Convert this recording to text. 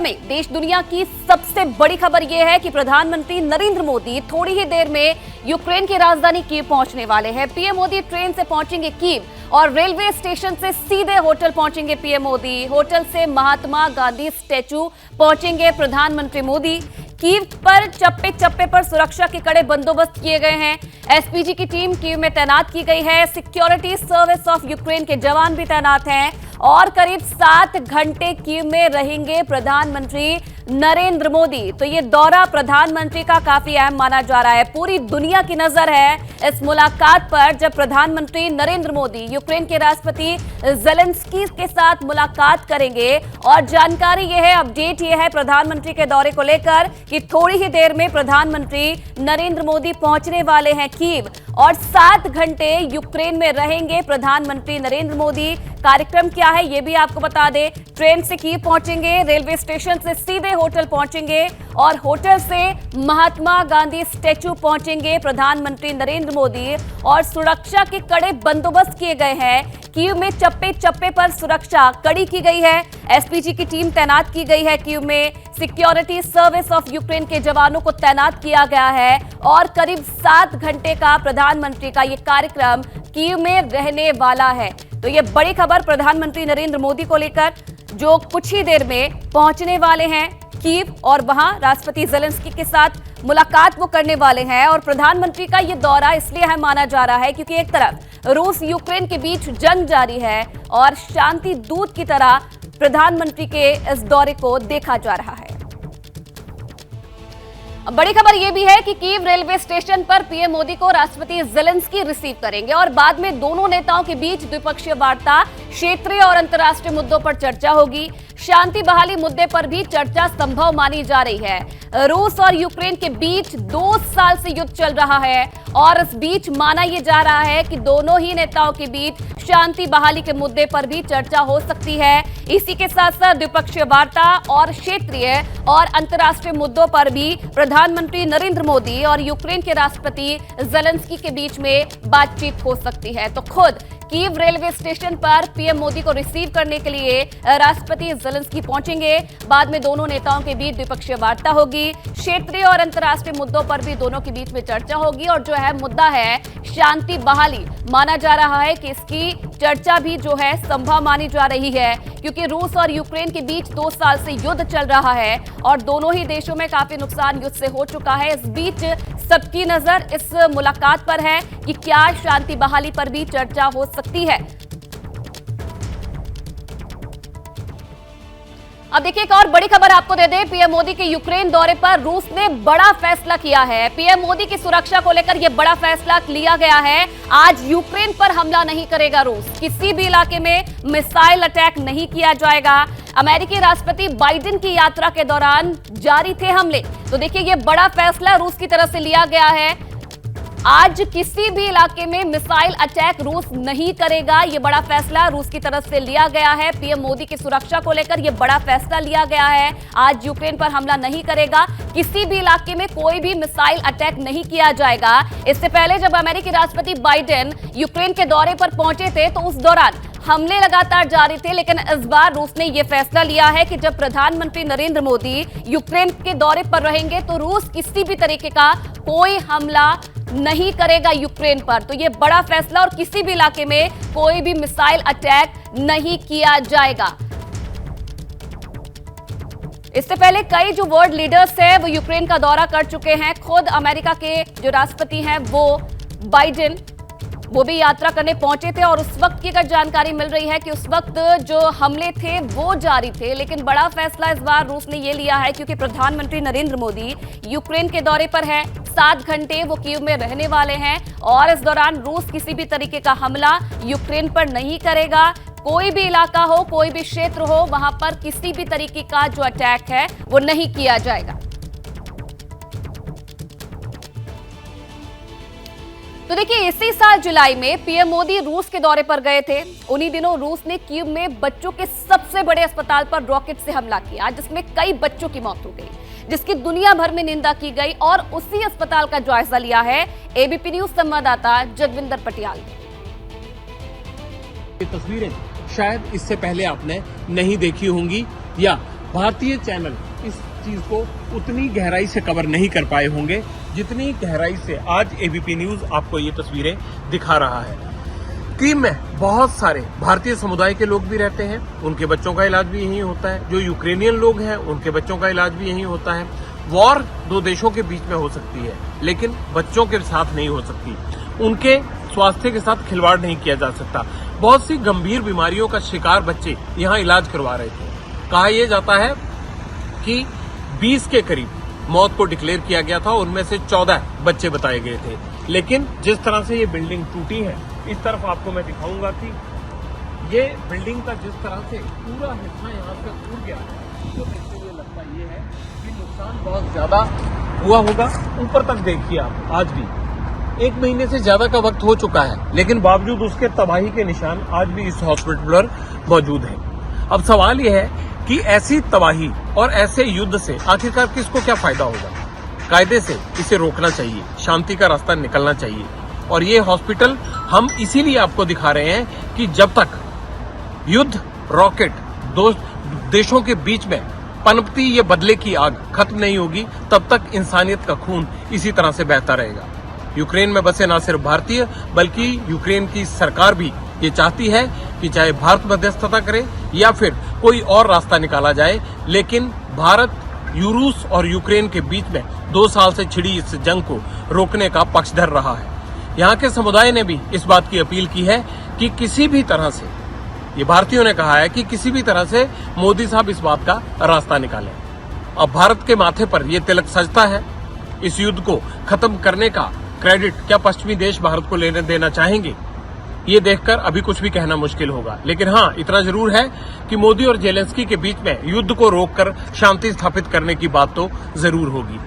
समय देश दुनिया की सबसे बड़ी खबर यह है कि प्रधानमंत्री नरेंद्र मोदी थोड़ी ही देर में यूक्रेन की राजधानी कीव पहुंचने वाले हैं। पीएम मोदी ट्रेन से पहुंचेंगे कीव और रेलवे स्टेशन से सीधे होटल पहुंचेंगे पीएम मोदी। होटल से महात्मा गांधी स्टैचू पहुंचेंगे प्रधानमंत्री मोदी। कीव पर चप्पे चप्पे पर सुरक्षा के कड़े बंदोबस्त किए गए हैं। एसपीजी की टीम कीव में तैनात की गई है। सिक्योरिटी सर्विस ऑफ यूक्रेन के जवान भी तैनात हैं और करीब 7 घंटे कीव में रहेंगे प्रधानमंत्री नरेंद्र मोदी। तो ये दौरा प्रधानमंत्री का काफी अहम माना जा रहा है। पूरी दुनिया की नजर है इस मुलाकात पर, जब प्रधानमंत्री नरेंद्र मोदी यूक्रेन के राष्ट्रपति ज़ेलेंस्की के साथ मुलाकात करेंगे। और जानकारी यह है, अपडेट यह है प्रधानमंत्री के दौरे को लेकर कि थोड़ी ही देर में प्रधानमंत्री नरेंद्र मोदी पहुंचने वाले हैं कीव और 7 घंटे यूक्रेन में रहेंगे प्रधानमंत्री नरेंद्र मोदी। कार्यक्रम क्या है ये भी आपको बता दें। ट्रेन से कीव पहुंचेंगे, रेलवे स्टेशन से सीधे होटल पहुंचेंगे और होटल से महात्मा गांधी स्टैचू पहुंचेंगे प्रधानमंत्री नरेंद्र मोदी। और सुरक्षा के कड़े बंदोबस्त किए गए हैं। कीव में चप्पे चप्पे पर सुरक्षा कड़ी की गई है। एसपीजी की टीम तैनात की गई है कीव में। सिक्योरिटी सर्विस ऑफ यूक्रेन के जवानों को तैनात किया गया है और करीब 7 घंटे का प्रधानमंत्री का ये कार्यक्रम कीव में रहने वाला है। तो ये बड़ी खबर प्रधानमंत्री नरेंद्र मोदी को लेकर, जो कुछ ही देर में पहुंचने वाले हैं कीव और वहां राष्ट्रपति ज़ेलेंस्की के साथ मुलाकात वो करने वाले हैं। और प्रधानमंत्री का ये दौरा इसलिए अहम माना जा रहा है क्योंकि एक तरफ रूस यूक्रेन के बीच जंग जारी है और शांति दूत की तरह प्रधानमंत्री के इस दौरे को देखा जा रहा है। बड़ी खबर यह भी है कि कीव रेलवे स्टेशन पर पीएम मोदी को राष्ट्रपति ज़ेलेंस्की रिसीव करेंगे और बाद में दोनों नेताओं के बीच द्विपक्षीय वार्ता, क्षेत्रीय और अंतर्राष्ट्रीय मुद्दों पर चर्चा होगी। शांति बहाली मुद्दे पर भी चर्चा संभव मानी जा रही है। रूस और यूक्रेन के बीच 2 साल से युद्ध चल रहा है और इस बीच माना यह जा रहा है कि दोनों ही नेताओं के बीच शांति बहाली के मुद्दे पर भी चर्चा हो सकती है। इसी के साथ साथ द्विपक्षीय वार्ता और क्षेत्रीय और अंतर्राष्ट्रीय मुद्दों पर भी प्रधानमंत्री नरेंद्र मोदी और यूक्रेन के राष्ट्रपति ज़ेलेंस्की के बीच में बातचीत हो सकती है। तो खुद कीव रेलवे स्टेशन पर पीएम मोदी को रिसीव करने के लिए राष्ट्रपति ज़ेलेंस्की पहुंचेंगे। बाद में दोनों नेताओं के बीच द्विपक्षीय वार्ता होगी। क्षेत्रीय और अंतर्राष्ट्रीय मुद्दों पर भी दोनों के बीच में चर्चा होगी और जो अहम मुद्दा है शांति बहाली, माना जा रहा है कि इसकी चर्चा भी जो है संभव मानी जा रही है क्योंकि रूस और यूक्रेन के बीच 2 साल से युद्ध चल रहा है और दोनों ही देशों में काफी नुकसान युद्ध से हो चुका है। इस बीच सबकी नजर इस मुलाकात पर है कि क्या शांति बहाली पर भी चर्चा हो सकती है। अब देखिए एक और बड़ी खबर आपको दे दें। पीएम मोदी के यूक्रेन दौरे पर रूस ने बड़ा फैसला किया है। पीएम मोदी की सुरक्षा को लेकर यह बड़ा फैसला लिया गया है। आज यूक्रेन पर हमला नहीं करेगा रूस। किसी भी इलाके में मिसाइल अटैक नहीं किया जाएगा। अमेरिकी राष्ट्रपति बाइडेन की यात्रा के दौरान जारी थे हमले। तो देखिए ये बड़ा फैसला रूस की तरफ से लिया गया है। आज किसी भी इलाके में मिसाइल अटैक रूस नहीं करेगा। यह बड़ा फैसला रूस की तरफ से लिया गया है। पीएम मोदी की सुरक्षा को लेकर यह बड़ा फैसला लिया गया है। आज यूक्रेन पर हमला नहीं करेगा। किसी भी इलाके में कोई भी मिसाइल अटैक नहीं किया जाएगा। इससे पहले जब अमेरिकी राष्ट्रपति बाइडेन यूक्रेन के दौरे पर पहुंचे थे तो उस दौरान हमले लगातार जारी थे, लेकिन इस बार रूस ने यह फैसला लिया है कि जब प्रधानमंत्री नरेंद्र मोदी यूक्रेन के दौरे पर रहेंगे तो रूस किसी भी तरीके का कोई हमला नहीं करेगा यूक्रेन पर। तो यह बड़ा फैसला और किसी भी इलाके में कोई भी मिसाइल अटैक नहीं किया जाएगा। इससे पहले कई जो वर्ल्ड लीडर्स हैं वो यूक्रेन का दौरा कर चुके हैं। खुद अमेरिका के जो राष्ट्रपति हैं वो बाइडेन, वो भी यात्रा करने पहुंचे थे और उस वक्त की अगर जानकारी मिल रही है कि उस वक्त जो हमले थे वो जारी थे। लेकिन बड़ा फैसला इस बार रूस ने ये लिया है क्योंकि प्रधानमंत्री नरेंद्र मोदी यूक्रेन के दौरे पर है। 7 घंटे वो कीव में रहने वाले हैं और इस दौरान रूस किसी भी तरीके का हमला यूक्रेन पर नहीं करेगा। कोई भी इलाका हो, कोई भी क्षेत्र हो, वहां पर किसी भी तरीके का जो अटैक है वो नहीं किया जाएगा। तो देखिए इसी साल जुलाई में पीएम मोदी रूस के दौरे पर गए थे। उन्हीं दिनों रूस ने कीव में बच्चों के सबसे बड़े अस्पताल पर रॉकेट से हमला किया जिसमें कई बच्चों की मौत हो गई, जिसकी दुनिया भर में निंदा की गई। और उसी अस्पताल का जायजा लिया है एबीपी न्यूज संवाददाता जगविंदर पटियाल ने। ये तस्वीरें शायद इससे पहले आपने नहीं देखी होंगी या भारतीय चैनल इस चीज को उतनी गहराई से कवर नहीं कर पाए होंगे जितनी गहराई से आज एबीपी न्यूज आपको ये तस्वीरें दिखा रहा है। कीव में बहुत सारे भारतीय समुदाय के लोग भी रहते हैं, उनके बच्चों का इलाज भी यहीं होता है। जो यूक्रेनियन लोग हैं उनके बच्चों का इलाज भी यहीं होता है। वॉर दो देशों के बीच में हो सकती है, लेकिन बच्चों के साथ नहीं हो सकती। उनके स्वास्थ्य के साथ खिलवाड़ नहीं किया जा सकता। बहुत सी गंभीर बीमारियों का शिकार बच्चे यहाँ इलाज करवा रहे थे। कहा यह जाता है कि 20 के करीब मौत को डिक्लेयर किया गया था, उनमें से 14 बच्चे बताए गए थे। लेकिन जिस तरह से ये बिल्डिंग टूटी है, इस तरफ आपको मैं दिखाऊंगा कि ये बिल्डिंग का जिस तरह से पूरा हिस्सा यहाँ से टूट गया है, तो देखते हुए लगता ये है कि नुकसान बहुत ज्यादा हुआ होगा। ऊपर तक देखिए आप, आज भी 1 महीने से ज्यादा का वक्त हो चुका है, लेकिन बावजूद उसके तबाही के निशान आज भी इस हॉस्पिटल पर मौजूद हैं। अब सवाल यह है कि ऐसी तबाही और ऐसे युद्ध से आखिरकार किसको क्या फायदा होगा। कायदे से इसे रोकना चाहिए, शांति का रास्ता निकलना चाहिए। और ये हॉस्पिटल हम इसीलिए आपको दिखा रहे हैं कि जब तक युद्ध, रॉकेट, दो देशों के बीच में पनपती ये बदले की आग खत्म नहीं होगी, तब तक इंसानियत का खून इसी तरह से बहता रहेगा। यूक्रेन में बसे न सिर्फ भारतीय, बल्कि यूक्रेन की सरकार भी ये चाहती है कि चाहे भारत मध्यस्थता करे या फिर कोई और रास्ता निकाला जाए, लेकिन भारत रूस और यूक्रेन के बीच में 2 साल से छिड़ी इस जंग को रोकने का पक्षधर रहा है। यहाँ के समुदाय ने भी इस बात की अपील की है कि किसी भी तरह से, ये भारतीयों ने कहा है कि किसी भी तरह से मोदी साहब इस बात का रास्ता निकालें। अब भारत के माथे पर यह तिलक सजता है। इस युद्ध को खत्म करने का क्रेडिट क्या पश्चिमी देश भारत को लेने देना चाहेंगे? ये देखकर अभी कुछ भी कहना मुश्किल होगा। लेकिन हाँ, इतना जरूर है कि मोदी और जेलेंस्की के बीच में युद्ध को रोककर शांति स्थापित करने की बात तो जरूर होगी।